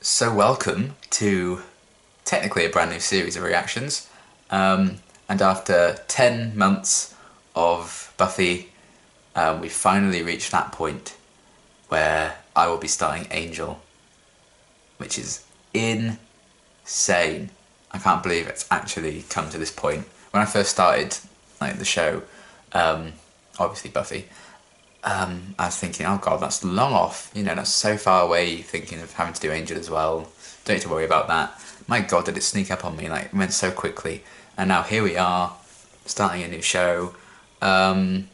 So welcome to technically a brand new series of reactions. And after 10 months of Buffy, we finally reached that point where I will be starting Angel, which is insane. I can't believe it's actually come to this point. When I first started the show, obviously Buffy, I was thinking, oh god, that's long off, that's so far away, thinking of having to do Angel as well. Don't need to worry about that. My god, did it sneak up on me, it went so quickly. And now here we are, starting a new show. And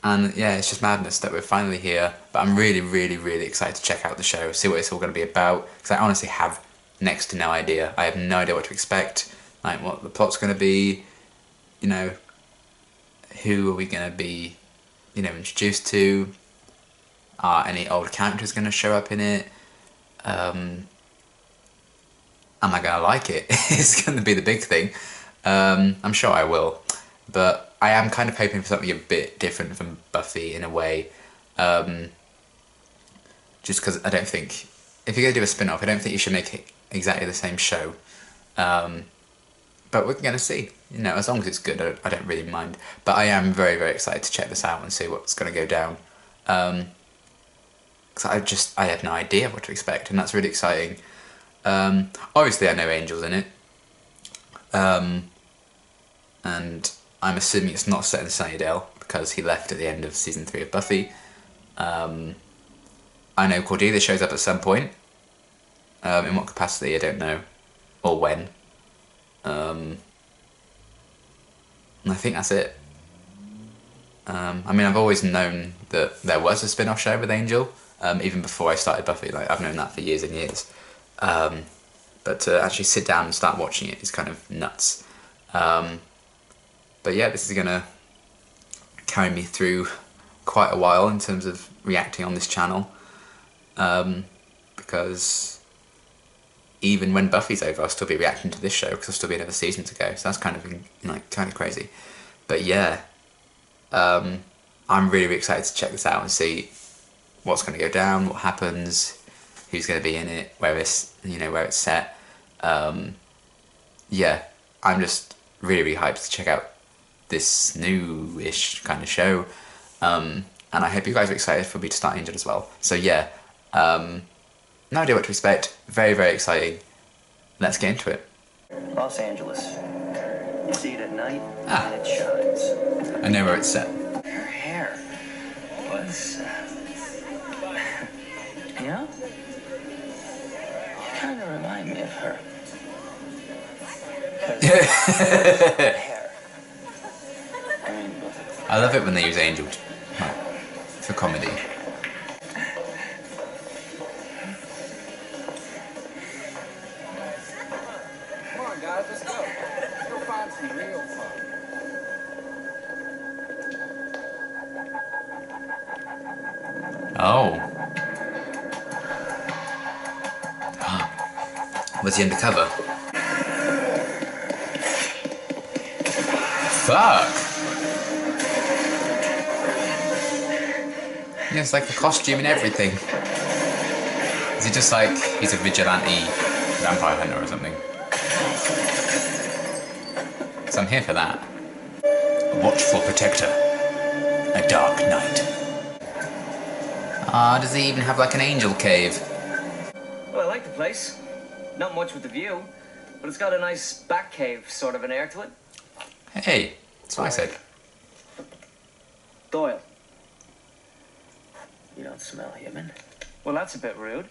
yeah, it's just madness that we're finally here. But I'm really, really, really excited to check out the show, see what it's all going to be about. Because I honestly have next to no idea. I have no idea what to expect, what the plot's going to be, who are we going to be introduced to? Are any old characters going to show up in it? Am I going to like it? It's going to be the big thing. I'm sure I will, but I am kind of hoping for something a bit different from Buffy in a way. Just because I don't think, if you're going to do a spin-off, I don't think you should make it exactly the same show. But we're going to see. As long as it's good, I don't really mind. But I am very, very excited to check this out and see what's going to go down. Because I have no idea what to expect, and that's really exciting. Obviously, I know Angel's in it. And I'm assuming it's not set in Sunnydale, because he left at the end of season 3 of Buffy. I know Cordelia shows up at some point. In what capacity, I don't know. Or when. And I think that's it. I've always known that there was a spin-off show with Angel, even before I started Buffy. I've known that for years and years. But to actually sit down and start watching it is kind of nuts. But yeah, this is gonna carry me through quite a while in terms of reacting on this channel. Because even when Buffy's over, I'll still be reacting to this show because there'll still be another season to go. So that's kind of crazy. But yeah, I'm really, really excited to check this out and see what's going to go down, what happens, who's going to be in it, where it's set. Yeah, I'm just really, really hyped to check out this new-ish kind of show. And I hope you guys are excited for me to start Angel as well. So yeah. No idea what to expect. Very, very exciting. Let's get into it. Los Angeles. You see it at night, and it shines. I know where it's set. Her hair was, yeah? You kind of remind me of her. Hair. I love it when they use Angel for comedy. Guys, let's go. Let's go find some real fun. Oh. Was he undercover? Fuck! Yeah, it's like the costume and everything. Is he just he's a vigilante vampire hunter or something? So I'm here for that. A watchful protector. A dark night. Does he even have an angel cave? Well, I like the place. Not much with the view, but it's got a nice back cave sort of an air to it. Hey, that's what I said. Doyle. You don't smell human. Well, that's a bit rude.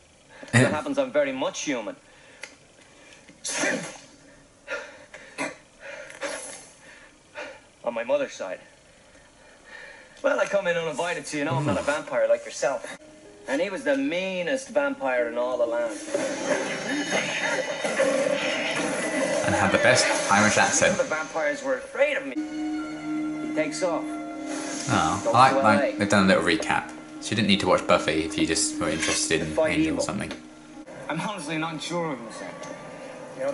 That happens, I'm very much human. On my mother's side. Well, I come in uninvited, so I'm not a vampire like yourself. And he was the meanest vampire in all the land. And had the best Irish accent. The vampires were afraid of me. He takes off. Oh, I like they've done a little recap. So you didn't need to watch Buffy if you just were interested in Angel or something. I'm honestly not sure of himself.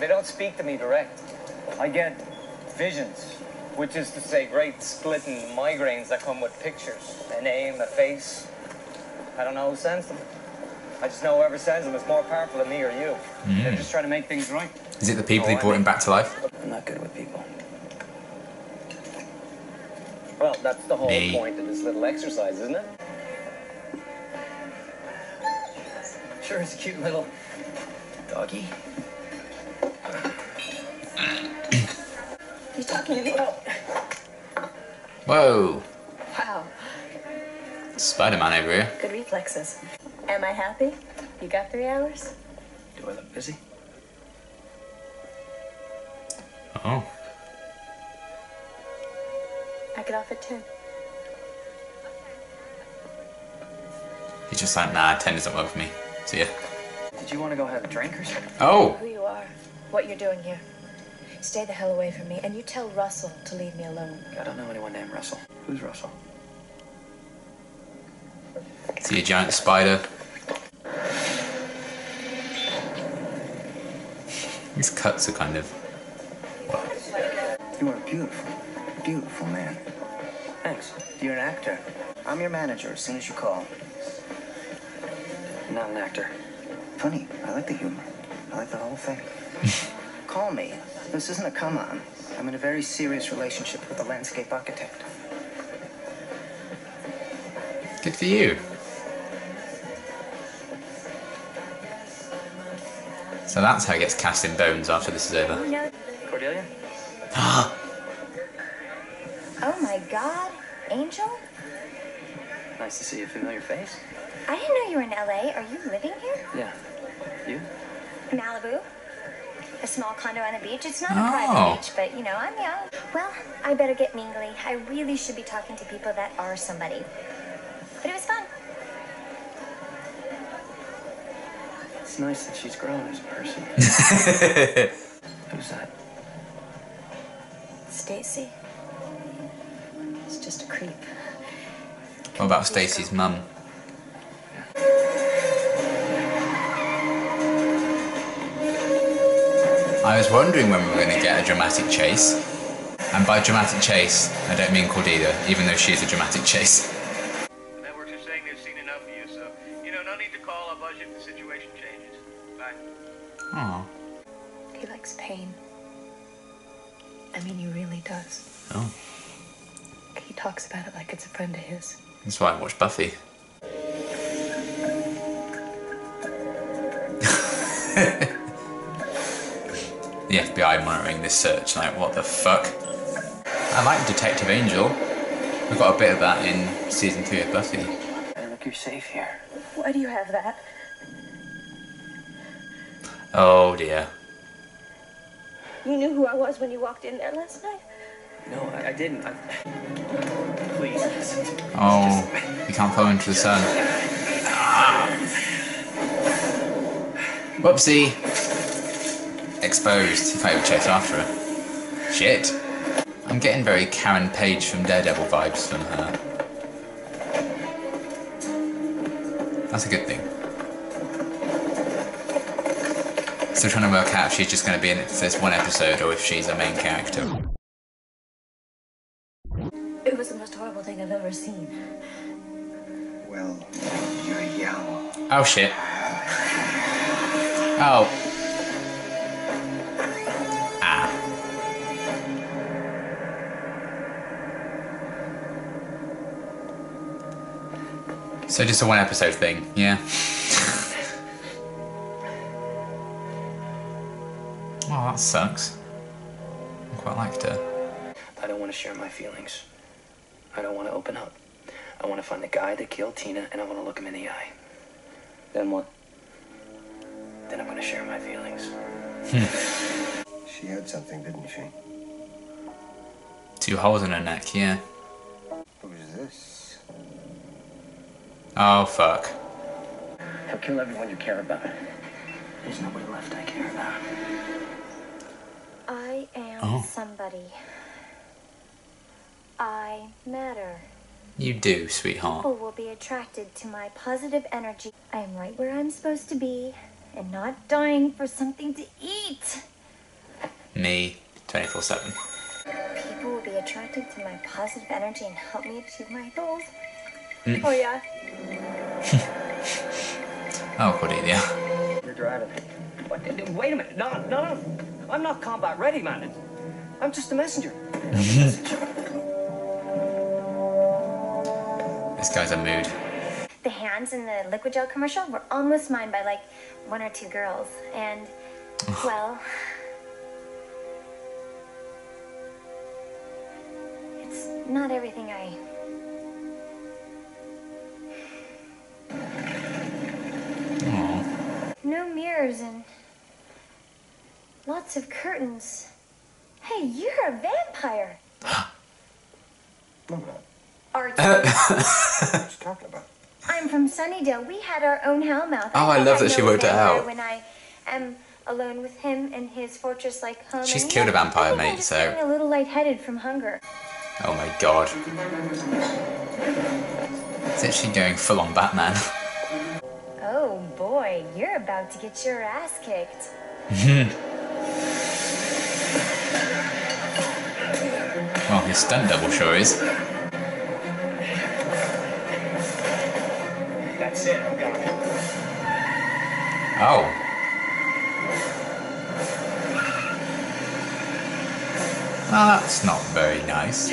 They don't speak to me direct. I get visions. Which is to say, great splitting migraines that come with pictures. A name, a face. I don't know who sends them. I just know whoever sends them is more powerful than me or you. They're just trying to make things right. Is it the people who brought him back to life? I'm not good with people. Well, that's the whole Me. point of this little exercise, isn't it? Sure is a cute little doggy. You talking to me? Whoa. Wow, Spider-Man over here. good reflexes. Am I happy? You got 3 hours? Do I look busy? Oh. I get off at 10. He's just like, nah, 10 doesn't work for me. See ya. Did you want to go have a drink or something? Oh! Who you are, what you're doing here. Stay the hell away from me, and you tell Russell to leave me alone. I don't know anyone named Russell. Who's Russell? See a giant spider. These cuts are kind of... You are a beautiful, beautiful man. Thanks. You're an actor. I'm your manager as soon as you call. I'm not an actor. Funny, I like the humor. I like the whole thing. Call me. This isn't a come-on. I'm in a very serious relationship with a landscape architect. Good for you. So that's how he gets cast in bones after this is over. Cordelia? Oh my God, Angel? Nice to see a familiar face. I didn't know you were in LA. Are you living here? Yeah. You? Malibu? A small condo on the beach. It's not a Oh. private beach, but you know, I'm young. Well, I better get mingly. I really should be talking to people that are somebody. But it was fun. It's nice that she's grown as a person. Who's that? Stacy. It's just a creep. What about Stacy's mum? I was wondering when we were going to get a dramatic chase. And by dramatic chase, I don't mean Cordelia, even though she is a dramatic chase. Networks are saying they've seen enough of you, so, no need to call. I'll buzz you if the situation changes. Bye. Aww. He likes pain. I mean, he really does. Oh. He talks about it like it's a friend of his. That's why I watch Buffy. The FBI monitoring this search, like, what the fuck? I like Detective Angel. We got a bit of that in season 3 of Buffy. Hey, look, you're safe here. Why do you have that? Oh dear. You knew who I was when you walked in there last night? No, I didn't. Please, listen to me. Oh, you can't follow into the sun. Whoopsie. Exposed. You can't even chase after her. Shit. I'm getting very Karen Page from Daredevil vibes from her. That's a good thing. Still trying to work out if she's just going to be in it for this one episode or if she's a main character. It was the most horrible thing I've ever seen. Well, you're young. Oh shit. Oh. Ah. So just a one episode thing, yeah. Oh, that sucks. I quite liked her. I don't want to share my feelings. I don't want to open up. I want to find the guy that killed Tina, and I want to look him in the eye. Then what? Then I'm going to share my feelings. She had something, didn't she? 2 holes in her neck, yeah. Who's this? Oh, fuck. He'll kill everyone you care about. There's nobody left I care about. I am Oh. somebody. I matter. You do, sweetheart. People will be attracted to my positive energy. I am right where I'm supposed to be and not dying for something to eat. Me, 24/7. People will be attracted to my positive energy and help me achieve my goals. Mm. Oh, yeah. Oh, Cordelia. You're driving. What? Wait a minute. No, no, no. I'm not combat ready, man. I'm just a messenger. This guy's a mood. The hands in the liquid gel commercial were almost mine by like 1 or 2 girls. And, well, it's not everything I... No mirrors and lots of curtains. Hey, you're a vampire. No, I'm not. Are you? What are you talking about? I'm from Sunnydale. We had our own hellmouth. Oh, I think love that she know a worked it vampire out. When I am alone with him in his fortress-like home. She's and killed a vampire, I think mate, I'm just so- feeling a little lightheaded from hunger. Oh my god. Is she going full on Batman? Oh boy, you're about to get your ass kicked. Well, his stunt double sure is. That's it. I'm gone. Oh. Ah, that's not very nice.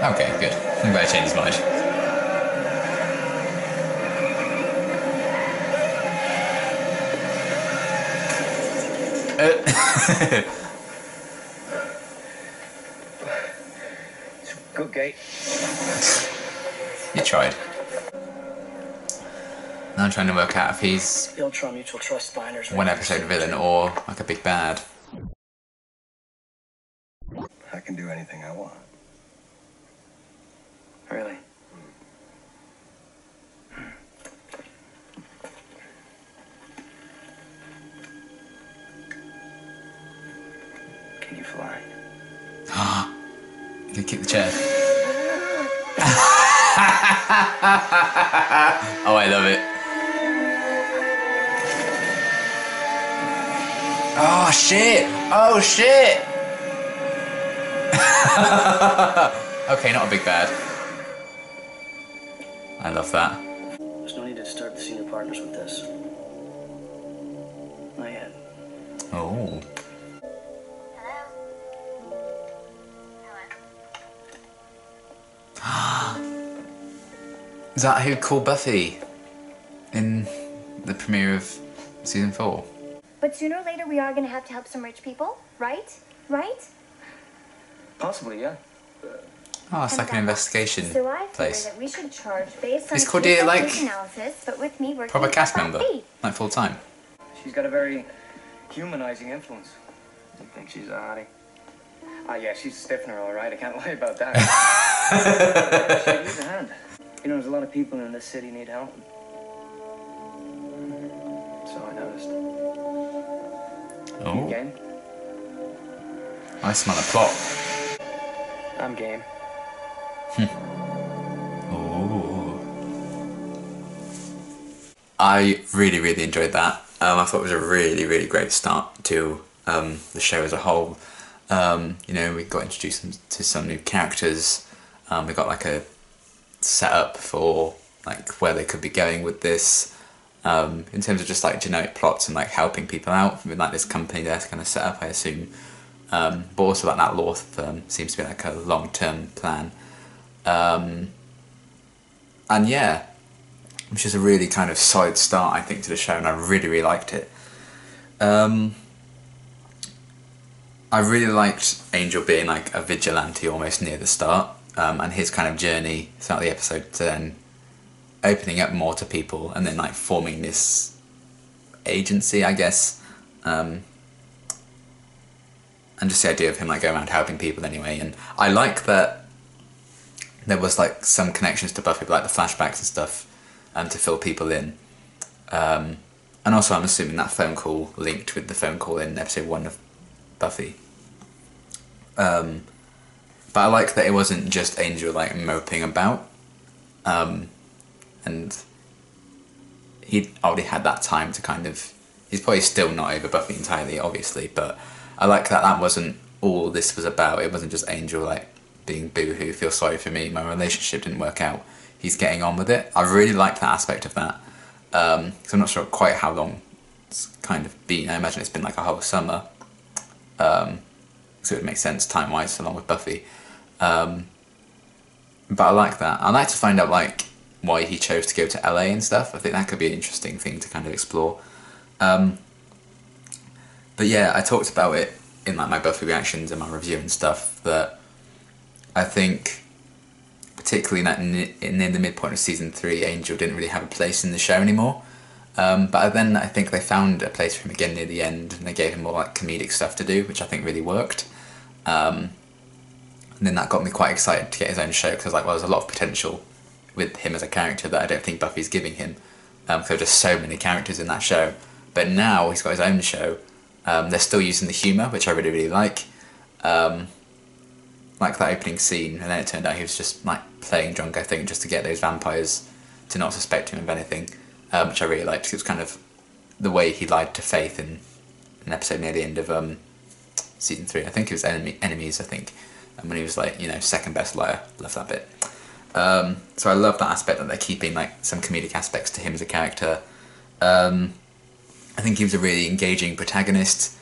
Okay, good. I'm glad I changed his mind. Good gate. You tried. Now I'm trying to work out if he's Ultra Mutual Trust binders. one episode villain or like a big bad. I can do anything I want. Really? Can you fly? You can kick the chair. Oh, I love it. Oh shit! Oh shit! Okay, not a big bad. I love that. There's no need to disturb the senior partners with this. Not yet. Oh. Is that who called Buffy in the premiere of season 4? But sooner or later we are gonna have to help some rich people, right? Right? Possibly, yeah. Oh, it's like an investigation So I figure place. that we should charge based on Is Cordelia case-by-case like analysis, but with me working Proper cast by member, fee. like full time. She's got a very humanizing influence. I think she's a hottie. Ah, yeah, she's a stiffener, all right. I can't lie about that. She needs a hand. You know, there's a lot of people in this city need help. So I noticed. Oh, Game? I smell a plot. I'm game. Oh. I really, really enjoyed that. I thought it was a really, really great start to the show as a whole. You know, we got introduced to some new characters. We got like a setup for like where they could be going with this. In terms of just like generic plots and like helping people out with like this company they're kind of set up, I assume. But also like that law firm seems to be like a long-term plan. And yeah, which is a really kind of solid start, I think, to the show, and I really, really liked it. I really liked Angel being like a vigilante almost near the start, and his kind of journey throughout the episode to then opening up more to people and then like forming this agency, I guess. And just the idea of him like going around helping people anyway. And I like that there was like some connections to Buffy, like the flashbacks and stuff, to fill people in. And also I'm assuming that phone call linked with the phone call in episode 1 of Buffy. But I like that it wasn't just Angel like moping about. And he already had that time to kind of... He's probably still not over Buffy entirely, obviously, but I like that that wasn't all this was about. It wasn't just Angel like being boo-hoo, feel sorry for me, my relationship didn't work out. He's getting on with it. I really liked that aspect of that. because I'm not sure quite how long it's kind of been. I imagine it's been like a whole summer, so it would make sense time-wise along with Buffy. But I like that. I'd like to find out like why he chose to go to LA and stuff. I think that could be an interesting thing to kind of explore. But yeah, I talked about it in like my Buffy reactions and my review and stuff, that I think particularly in the midpoint of season 3, Angel didn't really have a place in the show anymore. But then I think they found a place for him again near the end, and they gave him more like comedic stuff to do, which I think really worked. And then that got me quite excited to get his own show, because like, well, there's a lot of potential with him as a character that I don't think Buffy's giving him, because there are just so many characters in that show. But now he's got his own show. They're still using the humour, which I really, really like. Like that opening scene, and then it turned out he was just like playing drunk, I think, just to get those vampires to not suspect him of anything, which I really liked. It was kind of the way he lied to Faith in an episode near the end of season 3. I think it was Enemies, I think, and when he was like, you know, second best liar. Love that bit. So I love that aspect that they're keeping like some comedic aspects to him as a character. I think he was a really engaging protagonist,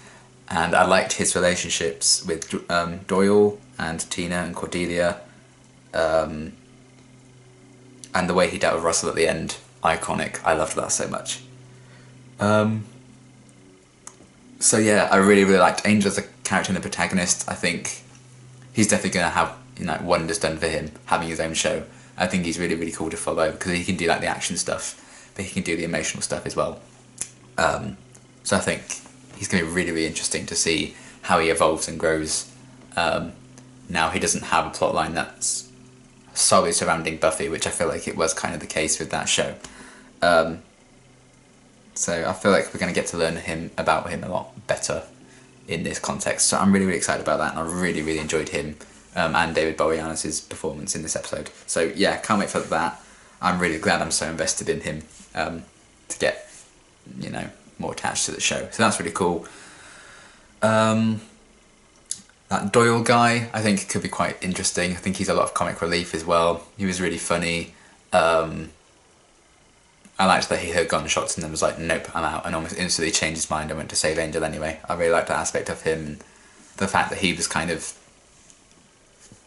and I liked his relationships with Doyle and Tina and Cordelia, and the way he dealt with Russell at the end, iconic. I loved that so much. So yeah, I really, really liked Angel as a character and a protagonist. I think he's definitely going to have, you know, wonders done for him having his own show. I think he's really, really cool to follow, because he can do like the action stuff, but he can do the emotional stuff as well. So I think he's going to be really, really interesting to see how he evolves and grows. Now he doesn't have a plotline that's solely surrounding Buffy, which I feel like it was kind of the case with that show. So I feel like we're going to get to learn about him a lot better in this context. So I'm really, really excited about that, and I really, really enjoyed him and David Boreanaz's performance in this episode. So yeah, can't wait for that. I'm really glad I'm so invested in him to get, you know, more attached to the show. So that's really cool. That Doyle guy, I think could be quite interesting. I think he's a lot of comic relief as well. He was really funny. I liked that he heard gunshots and then was like, nope, I'm out, and almost instantly changed his mind and went to save Angel anyway. I really liked that aspect of him, and the fact that he was kind of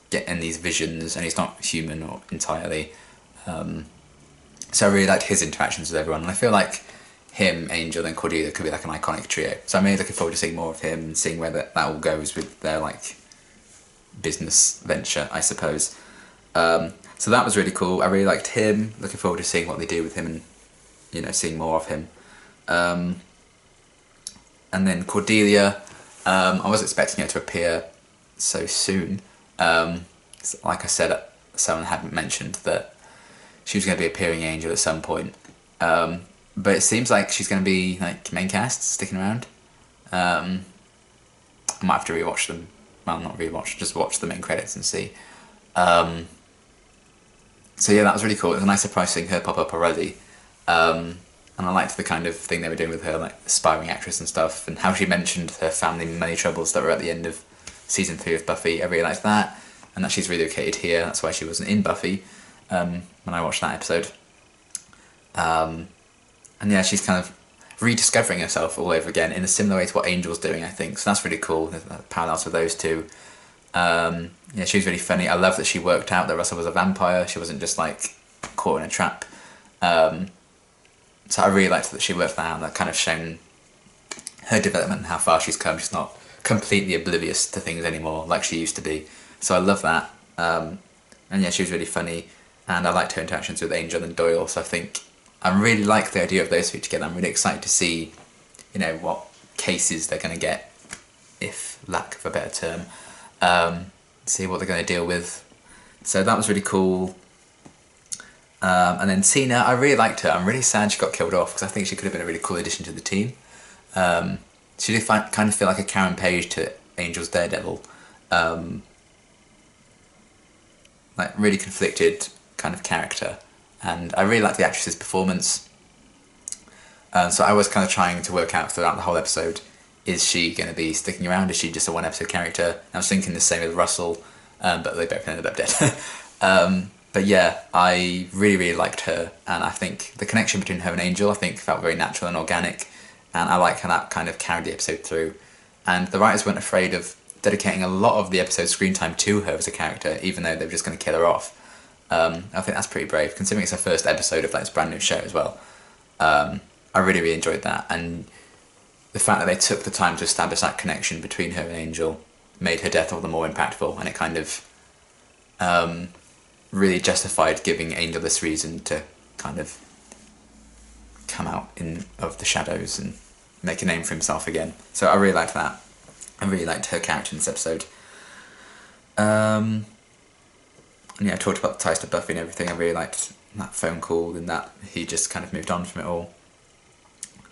getting these visions and he's not human or entirely. So I really liked his interactions with everyone, and I feel like him, Angel and Cordelia could be like an iconic trio. So I'm really looking forward to seeing more of him and seeing where that all goes with their like business venture, I suppose. So that was really cool. I really liked him. Looking forward to seeing what they do with him and, you know, seeing more of him. And then Cordelia, I was expecting her to appear so soon. Like I said, someone hadn't mentioned that she was going to be appearing Angel at some point. But it seems like she's going to be like main cast, sticking around. I might have to rewatch them. Well, not rewatch, just watch the main credits and see. So yeah, that was really cool. It was a nice surprise seeing her pop up already. And I liked the kind of thing they were doing with her, like aspiring actress and stuff, and how she mentioned her family money troubles that were at the end of season 3 of Buffy. I really liked that, and that she's relocated here. That's why she wasn't in Buffy when I watched that episode. And yeah, she's kind of rediscovering herself all over again in a similar way to what Angel's doing, I think. So that's really cool. There's parallels with those two. Yeah, she was really funny. I love that she worked out that Russell was a vampire. She wasn't just like caught in a trap. So I really liked that she worked that out, and that kind of shown her development and how far she's come. She's not completely oblivious to things anymore like she used to be. So I love that. And yeah, she was really funny, and I liked her interactions with Angel and Doyle. So I really like the idea of those two together. I'm really excited to see, you know, what cases they're going to get, if lack of a better term. See what they're going to deal with. So that was really cool. And then Tina, I really liked her. I'm really sad she got killed off, because I think she could have been a really cool addition to the team. She did kind of feel like a Karen Page to Angel's Daredevil. Like really conflicted kind of character. And I really liked the actress's performance. So I was kind of trying to work out throughout the whole episode, is she going to be sticking around? Is she just a one-episode character? I was thinking the same with Russell, but they both ended up dead. But yeah, I really liked her, and I think the connection between her and Angel, I think, felt very natural and organic, and I like how that kind of carried the episode through. And the writers weren't afraid of dedicating a lot of the episode's screen time to her as a character, even though they were just going to kill her off. I think that's pretty brave, considering it's her first episode of like this brand new show as well. I really enjoyed that, and the fact that they took the time to establish that connection between her and Angel made her death all the more impactful, and it kind of really justified giving Angel this reason to kind of come out of the shadows and make a name for himself again. So I really liked that. I really liked her character in this episode. And yeah, I talked about the ties to Buffy and everything. I really liked that phone call and that he just kind of moved on from it all.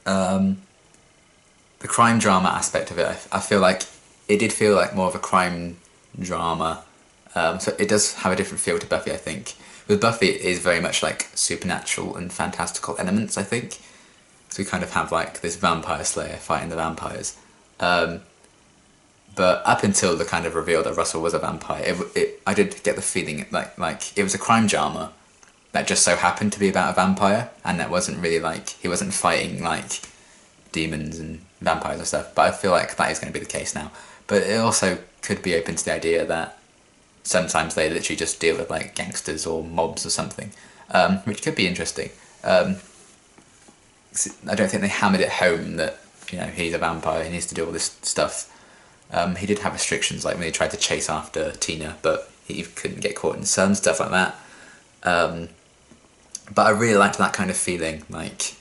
The crime drama aspect of it, I feel like it did feel like more of a crime drama. So it does have a different feel to Buffy, I think. With Buffy, it is very much like supernatural and fantastical elements, I think. So we kind of have like this vampire slayer fighting the vampires. But up until the kind of reveal that Russell was a vampire, I did get the feeling like it was a crime drama that just so happened to be about a vampire, and that wasn't really like, he wasn't fighting like demons and vampires and stuff. But I feel like that is going to be the case now. But it also could be open to the idea that sometimes they literally just deal with like gangsters or mobs or something, which could be interesting. I don't think they hammered it home that, you know, he's a vampire, he needs to do all this stuff. He did have restrictions, like when he tried to chase after Tina, but he couldn't get caught in the sun, stuff like that. But I really liked that kind of feeling, like,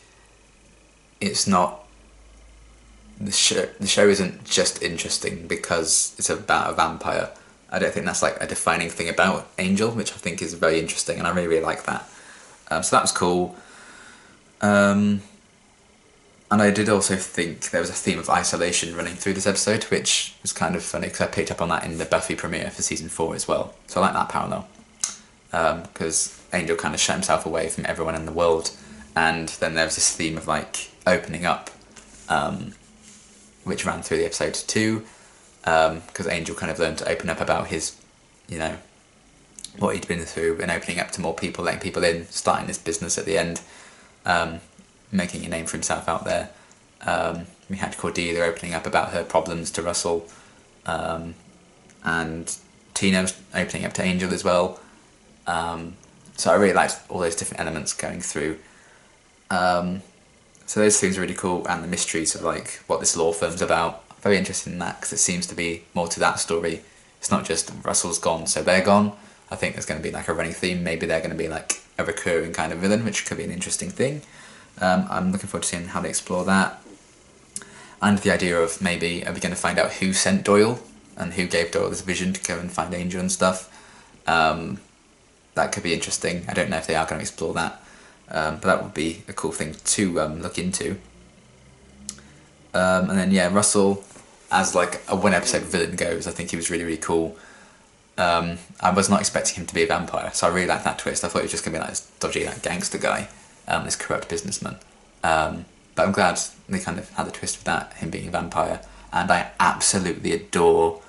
it's not, the show isn't just interesting because it's about a vampire. I don't think that's like a defining thing about Angel, which I think is very interesting, and I really like that. So that was cool. And I did also think there was a theme of isolation running through this episode, which was kind of funny because I picked up on that in the Buffy premiere for season 4 as well. So I like that parallel. Because Angel kind of shut himself away from everyone in the world, and then there was this theme of like opening up, which ran through the episode too, because Angel kind of learned to open up about his, you know, what he'd been through, and opening up to more people, letting people in, starting this business at the end, making a name for himself out there. We had Cordelia opening up about her problems to Russell, and Tina opening up to Angel as well. So I really liked all those different elements going through. So those things are really cool, and the mysteries of like what this law firm's about. Very interested in that, because it seems to be more to that story. It's not just Russell's gone, so they're gone. I think there's going to be like a running theme. Maybe they're going to be like a recurring kind of villain, which could be an interesting thing. I'm looking forward to seeing how they explore that. And the idea of maybe, are we going to find out who sent Doyle and who gave Doyle this vision to go and find Angel and stuff. That could be interesting. I don't know if they are going to explore that, but that would be a cool thing to look into. And then yeah, Russell, as like a one episode villain goes, I think he was really cool. I was not expecting him to be a vampire, so I really liked that twist. I thought he was just going to be like this dodgy like gangster guy, this corrupt businessman. But I'm glad they kind of had the twist with that, him being a vampire. And I absolutely adore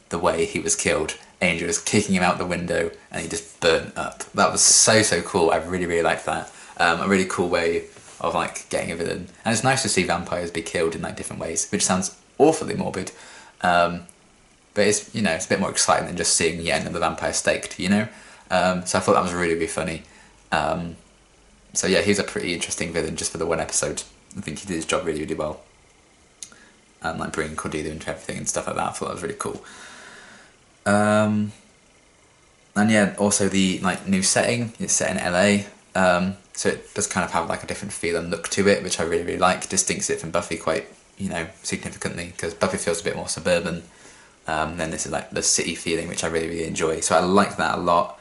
the way he was killed. Angel was kicking him out the window and he just burnt up. That was so cool. I really liked that. A really cool way of like getting a villain. And it's nice to see vampires be killed in like different ways, which sounds awfully morbid. But it's, you know, it's a bit more exciting than just seeing yet another vampire staked, you know? So I thought that was really funny. So yeah, he's a pretty interesting villain just for the one episode. I think he did his job really well. Like bringing Cordelia into everything and stuff like that, I thought that was really cool. And yeah, also the like new setting, it's set in LA, so it does kind of have like a different feel and look to it, which I really like, distincts it from Buffy quite, you know, significantly, because Buffy feels a bit more suburban, then this is like the city feeling, which I really enjoy, so I like that a lot.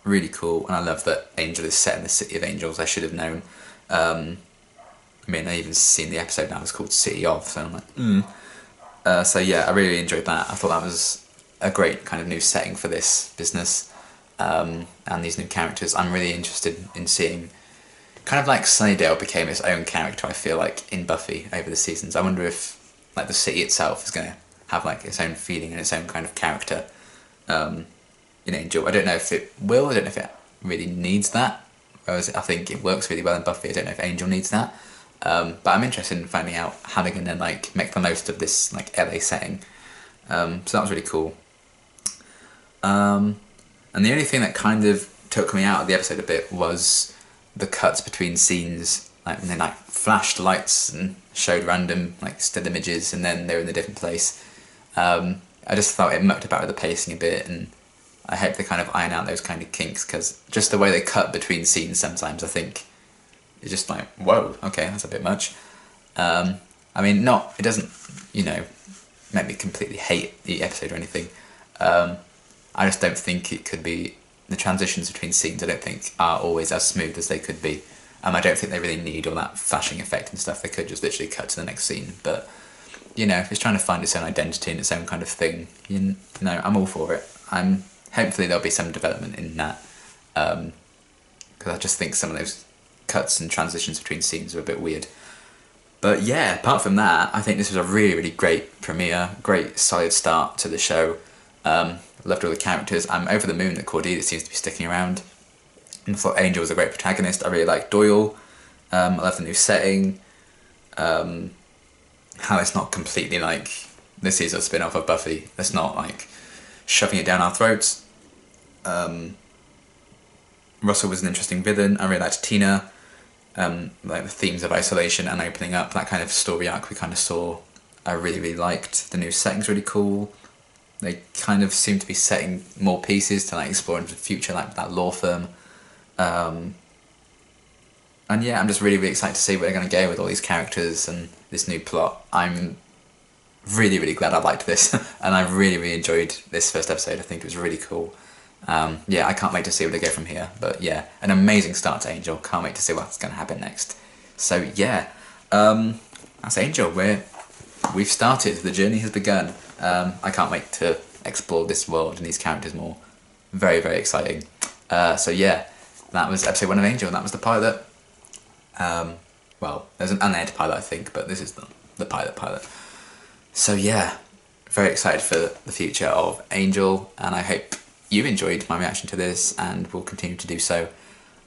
Really cool, and I love that Angel is set in the City of Angels. I should have known. I mean, I even seen the episode now, it's called City of, so I'm like, so yeah, I really enjoyed that. I thought that was a great kind of new setting for this business, and these new characters. I'm really interested in seeing, kind of like Sunnydale became its own character, I feel like, in Buffy over the seasons. I wonder if like the city itself is going to have like its own feeling and its own kind of character. in Angel. I don't know if it will, I don't know if it really needs that, whereas I think it works really well in Buffy. I don't know if Angel needs that. But I'm interested in finding out how they're gonna like make the most of this like LA setting. So that was really cool. And the only thing that kind of took me out of the episode a bit was the cuts between scenes, like when they like flashed lights and showed random like still images and then they're in a different place. I just thought it mucked about with the pacing a bit, and I hope they kind of iron out those kind of kinks, because just the way they cut between scenes sometimes, I think, it's just like, whoa, okay, that's a bit much. I mean, it doesn't, you know, make me completely hate the episode or anything. I just don't think it could be, the transitions between scenes I don't think are always as smooth as they could be. I don't think they really need all that flashing effect and stuff. They could just literally cut to the next scene. But, you know, if it's trying to find its own identity and its own kind of thing, you know, I'm all for it. Hopefully there'll be some development in that. Because I just think some of those cuts and transitions between scenes are a bit weird. But yeah, apart from that, I think this was a really, really great premiere. Great, solid start to the show. Loved all the characters. I'm over the moon that Cordelia seems to be sticking around. And I thought Angel was a great protagonist. I really liked Doyle. I love the new setting. How it's not completely like, this is a spin-off of Buffy. It's not like shoving it down our throats. Russell was an interesting villain. I really liked Tina. Like the themes of isolation and opening up, that kind of story arc we kind of saw, I really, really liked. The new setting's really cool. They kind of seem to be setting more pieces to like explore into the future, like that law firm. And yeah, I'm just really, really excited to see where they're going to go with all these characters and this new plot. I'm really, really glad I liked this, and I really, really enjoyed this first episode. I think it was really cool. Yeah, I can't wait to see where they go from here. But yeah, an amazing start to Angel. Can't wait to see what's going to happen next. So yeah, that's Angel. We've started. The journey has begun. I can't wait to explore this world and these characters more. Very, very exciting. So yeah, that was episode 1 of Angel, and that was the pilot. Well, there's an unaired pilot, I think, but this is the pilot. So yeah, very excited for the future of Angel, and I hope you enjoyed my reaction to this and will continue to do so.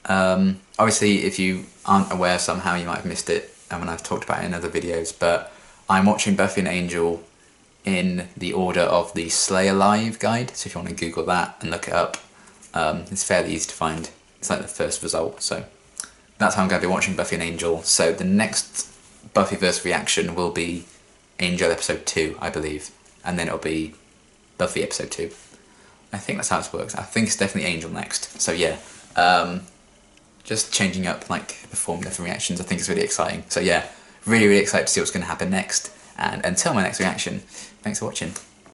Obviously, if you aren't aware somehow, you might have missed it when I've talked about it in other videos, but I'm watching Buffy and Angel in the order of the Slay Alive guide, so if you want to Google that and look it up, it's fairly easy to find. It's like the first result, so that's how I'm going to be watching Buffy and Angel. So the next Buffyverse reaction will be Angel episode 2, I believe, and then it'll be Buffy episode 2. I think that's how it works. I think it's definitely Angel next. So yeah, just changing up like the formula for reactions, I think is really exciting. So yeah, really, really excited to see what's going to happen next. And until my next reaction, thanks for watching.